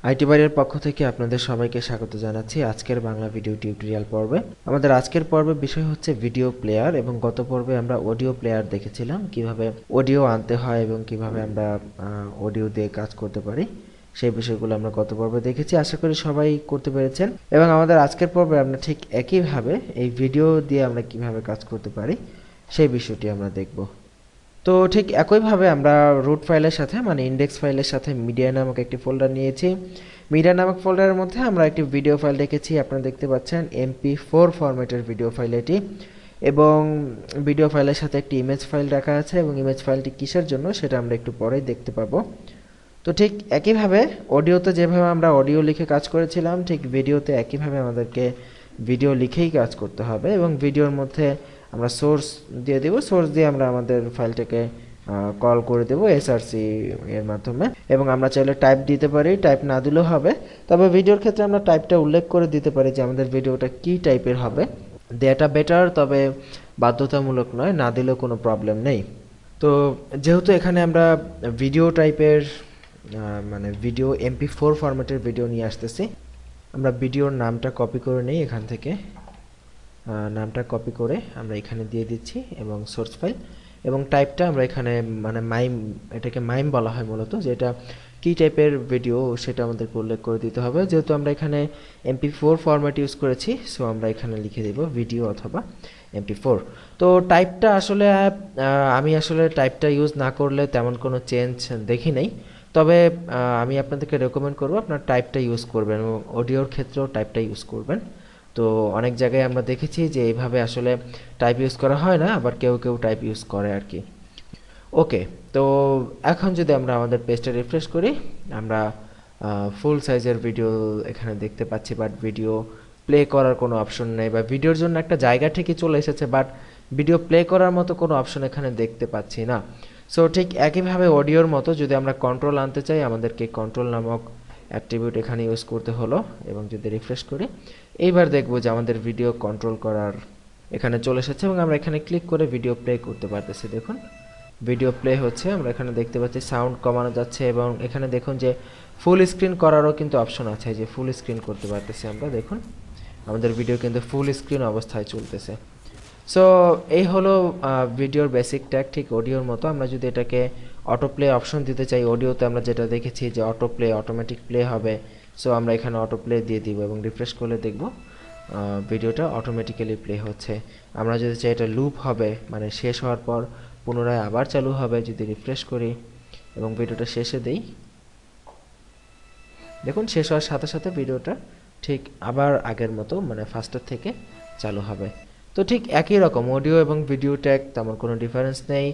IT বাইরের পক্ষ থেকে আপনাদের সবাইকে স্বাগত জানাচ্ছি আজকের বাংলা ভিডিও টিউটোরিয়াল পর্বে। আমাদের আজকের পর্বের বিষয় হচ্ছে ভিডিও প্লেয়ার এবং গত পর্বে আমরা অডিও প্লেয়ার দেখেছিলাম কিভাবে অডিও আনতে হয় এবং কিভাবে আমরা অডিও দিয়ে কাজ করতে পারি। সেই বিষয়গুলো আমরা গত পর্বে দেখেছি, আশা করি সবাই করতে পেরেছেন। এবং আমাদের আজকের পর্বে আমরা ঠিক একইভাবে এই ভিডিও দিয়ে আমরা কিভাবে কাজ করতে পারি সেই বিষয়টি আমরা দেখব। তো ঠিক একইভাবে আমরা রুট ফাইলের সাথে মানে ইন্ডেক্স ফাইলের সাথে মিডিয়া নামক একটি ফোল্ডার নিয়েছি। মিডিয়া নামক ফোল্ডারের মধ্যে আমরা একটি ভিডিও ফাইল রেখেছি, আপনারা দেখতে পাচ্ছেন MP4 ফরম্যাটের ভিডিও ফাইল এটি। এবং ভিডিও ফাইলের সাথে একটি ইমেজ ফাইল রাখা আছে এবং ইমেজ ফাইলটি কিসের জন্য সেটা আমরা একটু পরেই দেখতে পাবো। তো ঠিক একইভাবে অডিওতে যেভাবে আমরা অডিও লিখে কাজ করেছিলাম, ঠিক ভিডিওতে একইভাবে আমাদেরকে ভিডিও লিখেই কাজ করতে হবে এবং ভিডিওর মধ্যে আমরা সোর্স দিয়ে দেব। সোর্স দিয়ে আমরা আমাদের ফাইলটাকে কল করে দেব এসআরসি এর মাধ্যমে। এবং আমরা চাইলে টাইপ দিতে পারি, টাইপ না দিলেও হবে, তবে ভিডিওর ক্ষেত্রে আমরা টাইপটা উল্লেখ করে দিতে পারি যে আমাদের ভিডিওটা কী টাইপের হবে। দেওয়াটা বেটার, তবে বাধ্যতামূলক নয়, না দিলেও কোনো প্রবলেম নেই। তো যেহেতু এখানে আমরা ভিডিও টাইপের মানে ভিডিও MP4 ফরম্যাটের ভিডিও নিয়ে আসতেছি, আমরা ভিডিওর নামটা কপি করে নিই। এখান থেকে নামটা কপি করে আমরা এখানে দিয়ে দিচ্ছি এবং সোর্স ফাইল এবং টাইপটা আমরা এখানে মানে মাইম, এটাকে মাইম বলা হয় মূলত, যেটা কী টাইপের ভিডিও সেটা আমাদেরকে উল্লেখ করে দিতে হবে। যেহেতু আমরা এখানে MP4 ফরম্যাট ইউজ করেছি, সো আমরা এখানে লিখে দেব ভিডিও অথবা MP4। তো টাইপটা আসলে আমি আসলে টাইপটা ইউজ না করলে তেমন কোনো চেঞ্জ দেখি নাই, তবে আমি আপনাদেরকে রেকমেন্ড করবো আপনার টাইপটা ইউজ করবেন এবং অডিওর ক্ষেত্রেও টাইপটা ইউজ করবেন। তো অনেক জায়গায় আমরা দেখেছি যে এইভাবে আসলে টাইপ ইউজ করা হয় না, আবার কেউ কেউ টাইপ ইউজ করে আর কি। ওকে, তো এখন যদি আমরা আমাদের পেজটা রিফ্রেশ করি, আমরা ফুল সাইজের ভিডিও এখানে দেখতে পাচ্ছি, বাট ভিডিও প্লে করার কোনো অপশন নেই, বা ভিডিওর জন্য একটা জায়গা ঠিকই চলে এসেছে, বাট ভিডিও প্লে করার মতো কোনো অপশন এখানে দেখতে পাচ্ছি না। সো ঠিক একইভাবে অডিওর মতো যদি আমরা কন্ট্রোল আনতে চাই, আমাদেরকে কন্ট্রোল নামক অ্যাট্রিবিউট এখানে ইউজ করতে হলো। এবং যদি রিফ্রেশ করি, এইবার দেখব যে আমাদের ভিডিও কন্ট্রোল করার এখানে চলে এসেছে এবং আমরা এখানে ক্লিক করে ভিডিও প্লে করতে পারতেছি। দেখুন ভিডিও প্লে হচ্ছে, আমরা এখানে দেখতে পাচ্ছি সাউন্ড কমানো যাচ্ছে এবং এখানে দেখুন যে ফুল স্ক্রিন করারও কিন্তু অপশন আছে, যে ফুল স্ক্রিন করতে পারতেছি আমরা। দেখুন আমাদের ভিডিও কিন্তু ফুল স্ক্রিন অবস্থায় চলতেছে। সো এই হলো ভিডিওর বেসিক ট্যাগ। ঠিক অডিওর মতো আমরা যদি এটাকে অটো প্লে অপশন দিতে চাই, অডিওতে আমরা যেটা দেখেছি যে অটো প্লে অটোমেটিক প্লে হবে, সো আমরা এখানে অটো প্লে দিয়ে দিব এবং রিফ্রেশ করলে দেখব ভিডিওটা অটোমেটিক্যালি প্লে হচ্ছে। আমরা যদি চাই এটা লুপ হবে, মানে শেষ হওয়ার পর পুনরায় আবার চালু হবে, যদি রিফ্রেশ করি এবং ভিডিওটা শেষে দেই, দেখুন শেষ হওয়ার সাথে সাথে ভিডিওটা ঠিক আবার আগের মতো মানে ফার্স্টের থেকে চালু হবে। তো ঠিক একই রকম অডিও এবং ভিডিও ট্যাগ, তেমন কোনো ডিফারেন্স নেই।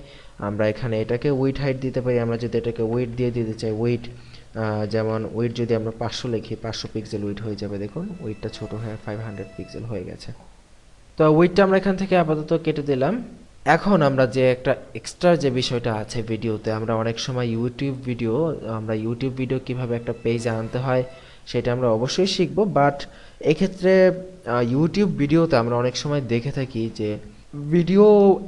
আমরা এখানে এটাকে উইড হাইট দিতে পারি, আমরা যদি এটাকে উইড দিয়ে দিতে চাই, উইড যেমন উইড যদি আমরা 500 লিখি, 500 পিক্সেল উইড হয়ে যাবে। দেখুন উইডটা ছোট হয়ে 500 পিক্সেল হয়ে গেছে। তো উইডটা আমরা এখান থেকে আপাতত কেটে দিলাম। এখন আমরা যে একটা এক্সট্রা যে বিষয়টা আছে ভিডিওতে, আমরা অনেক সময় ইউটিউব ভিডিও কিভাবে একটা পেজে আনতে হয় সেটা আমরা অবশ্যই শিখব। বাট এক্ষেত্রে ইউটিউব ভিডিওতে আমরা অনেক সময় দেখে থাকি যে ভিডিও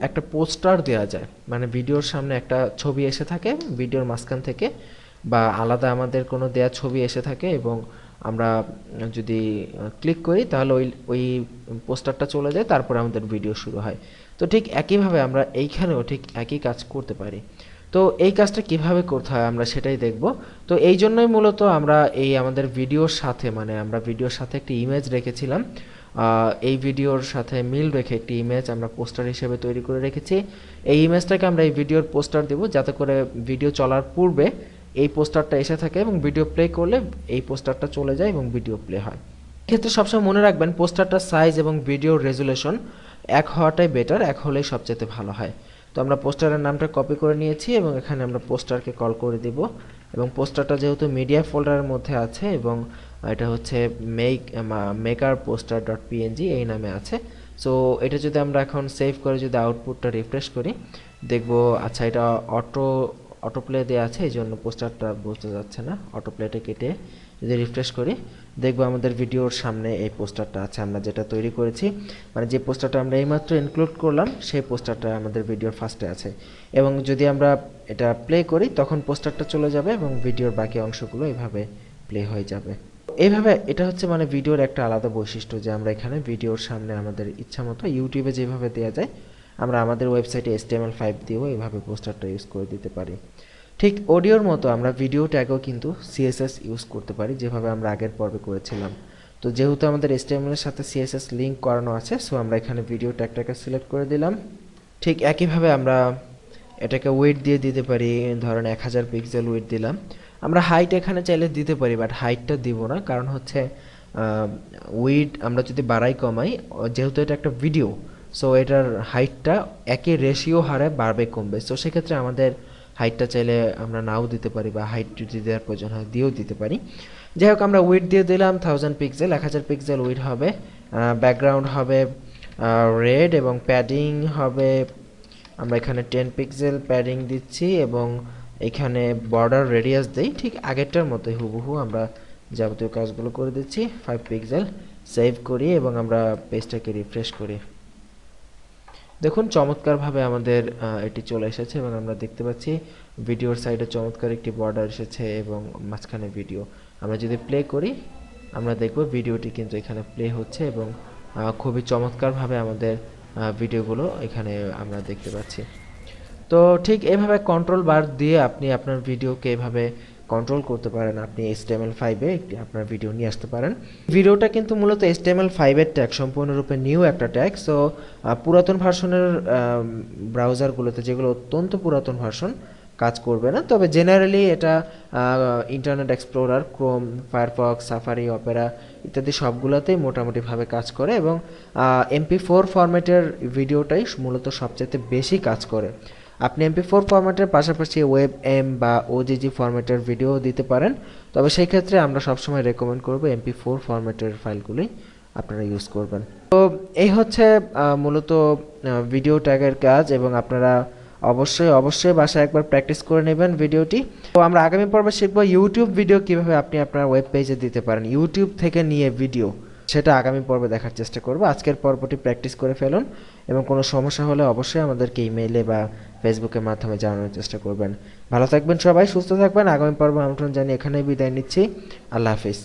একটা পোস্টার দেওয়া যায়, মানে ভিডিওর সামনে একটা ছবি এসে থাকে ভিডিওর মাঝখান থেকে, বা আলাদা আমাদের কোনো দেয়া ছবি এসে থাকে এবং আমরা যদি ক্লিক করি তাহলে ওই পোস্টারটা চলে যায়, তারপর আমাদের ভিডিও শুরু হয়। তো ঠিক একইভাবে আমরা এইখানেও ঠিক একই কাজ করতে পারি। তো এই কাজটা কিভাবে করতে হয় আমরা সেটাই দেখব। তো এই জন্যই মূলত আমরা এই আমাদের ভিডিওর সাথে মানে আমরা ভিডিওর সাথে একটি ইমেজ রেখেছিলাম, এই ভিডিওর সাথে মিল রেখে একটি ইমেজ আমরা পোস্টার হিসেবে তৈরি করে রেখেছি। এই ইমেজটাকে আমরা এই ভিডিওর পোস্টার দেব, যাতে করে ভিডিও চলার পূর্বে এই পোস্টারটা এসে থাকে এবং ভিডিও প্লে করলে এই পোস্টারটা চলে যায় এবং ভিডিও প্লে হয়। এক্ষেত্রে সবসময় মনে রাখবেন পোস্টারটার সাইজ এবং ভিডিওর রেজুলেশন এক হওয়াটাই বেটার, এক হলেই সবচেয়ে ভালো হয়। তো আমরা পোস্টারের নামটা কপি করে নিয়েছি এবং এখানে আমরা পোস্টারকে কল করে দিব এবং পোস্টারটা যেহেতু মিডিয়া ফোল্ডারের মধ্যে আছে এবং এটা হচ্ছে মেকার পোস্টার ডট পিএনজি এই নামে আছে। সো এটা যদি আমরা এখন সেভ করে যদি আউটপুটটা রিফ্রেশ করি, দেখব আচ্ছা এটা অটো প্লে দেওয়া আছে, এই জন্য পোস্টারটা বোঝা যাচ্ছে না। অটো প্লেটা কেটে যদি রিফ্রেশ করি, দেখব আমাদের ভিডিওর সামনে এই পোস্টারটা আছে আমরা যেটা তৈরি করেছি, মানে যে পোস্টারটা আমরা এইমাত্র ইনক্লুড করলাম সেই পোস্টারটা আমাদের ভিডিওর ফার্স্টে আছে। এবং যদি আমরা এটা প্লে করি তখন পোস্টারটা চলে যাবে এবং ভিডিওর বাকি অংশগুলো এইভাবে প্লে হয়ে যাবে। এইভাবে এটা হচ্ছে মানে ভিডিওর একটা আলাদা বৈশিষ্ট্য যে আমরা এখানে ভিডিওর সামনে আমাদের ইচ্ছা মতো ইউটিউবে যেভাবে দেওয়া যায় আমরা আমাদের ওয়েবসাইটে HTML5 দিয়েও এইভাবে পোস্টারটা ইউজ করে দিতে পারি। ঠিক অডিওর মতো আমরা ভিডিও ট্যাগও কিন্তু CSS ইউজ করতে পারি, যেভাবে আমরা আগের পর্বে করেছিলাম। তো যেহেতু আমাদের HTML এর সাথে CSS লিঙ্ক করানো আছে, সো আমরা এখানে ভিডিও ট্যাগটাকে সিলেক্ট করে দিলাম। ঠিক একইভাবে আমরা এটাকে ওয়েট দিয়ে দিতে পারি, ধরেন 1000 পিক্সেল ওয়েট দিলাম। আমরা হাইট এখানে চাইলে দিতে পারি, বাট হাইটটা দিব না, কারণ হচ্ছে ওয়েট আমরা যদি বাড়াই কমাই, যেহেতু এটা একটা ভিডিও, সো এটার হাইটটা একই রেশিও হারে বাড়বে কমবে। সো সেক্ষেত্রে আমাদের হাইটটা চাইলে আমরা নাও দিতে পারি, বা হাইট যদি দেওয়ার প্রয়োজন হয় দিয়েও দিতে পারি। যাই হোক, আমরা ওয়েট দিয়ে দিলাম 1000 পিক্সেল, 1000 পিক্সেল ওয়েট হবে। ব্যাকগ্রাউন্ড হবে রেড এবং প্যাডিং হবে, আমরা এখানে 10 পিক্সেল প্যাডিং দিচ্ছি এবং এখানে বর্ডার রেডিয়াস দেই ঠিক আগেরটার মতোই হুবহু আমরা যাবতীয় কাজগুলো করে দিচ্ছি। 5 পিক্সেল সেভ করি এবং আমরা পেজটাকে রিফ্রেশ করি। দেখুন চমৎকারভাবে আমাদের এটি চলে এসেছে এবং আমরা দেখতে পাচ্ছি ভিডিওর সাইডে চমৎকার একটি বর্ডার এসেছে এবং মাঝখানে ভিডিও। আমরা যদি প্লে করি আমরা দেখব ভিডিওটি কিন্তু এখানে প্লে হচ্ছে এবং খুবই চমৎকারভাবে আমাদের ভিডিওগুলো এখানে আমরা দেখতে পাচ্ছি। তো ঠিক এভাবে কন্ট্রোল বার দিয়ে আপনি আপনার ভিডিওকে এভাবে কন্ট্রোল করতে পারেন। আপনি HTML5-এ আপনার ভিডিও নিয়ে আসতে পারেন। ভিডিওটা কিন্তু মূলত HTML5-এর ট্যাগ, সম্পূর্ণরূপে নিউ একটা ট্যাগ। সো পুরাতন ভার্সনের ব্রাউজারগুলোতে, যেগুলো অত্যন্ত পুরাতন ভার্সন, কাজ করবে না। তবে জেনারেলি এটা internet explorer, Chrome, Firefox, safari, Opera ইত্যাদি সবগুলোতেই মোটামুটিভাবে কাজ করে এবং MP4 ফরম্যাটের ভিডিওটাই মূলত সবচেয়ে বেশি কাজ করে। আপনি MP4 ফরম্যাটের পাশাপাশি WebM বা OGG ফরম্যাটের ভিডিও দিতে পারেন, তবে সেই ক্ষেত্রে আমরা সবসময় রেকমেন্ড করব MP4 ফরম্যাটের ফাইলগুলোই আপনারা ইউজ করবেন। তো এই হচ্ছে মূলত ভিডিও ট্যাগের কাজ এবং আপনারা অবশ্যই বাসায় একবার প্র্যাকটিস করে নেবেন ভিডিওটি। তো আমরা আগামী পর্বে শিখব ইউটিউব ভিডিও কিভাবে আপনি আপনার ওয়েব পেজে দিতে পারেন, ইউটিউব থেকে নিয়ে ভিডিও, সেটা আগামী পর্বে দেখার চেষ্টা করব। আজকের পর্বটি প্র্যাকটিস করে ফেলুন এবং কোনো সমস্যা হলে অবশ্যই আমাদেরকে ইমেইলে বা ফেসবুকের মাধ্যমে জানানোর চেষ্টা করবেন। ভালো থাকবেন সবাই, সুস্থ থাকবেন। আগামী পর্বে আমন্ত্রণ জানিয়ে এখানেই বিদায় নিচ্ছি। আল্লাহ হাফিজ।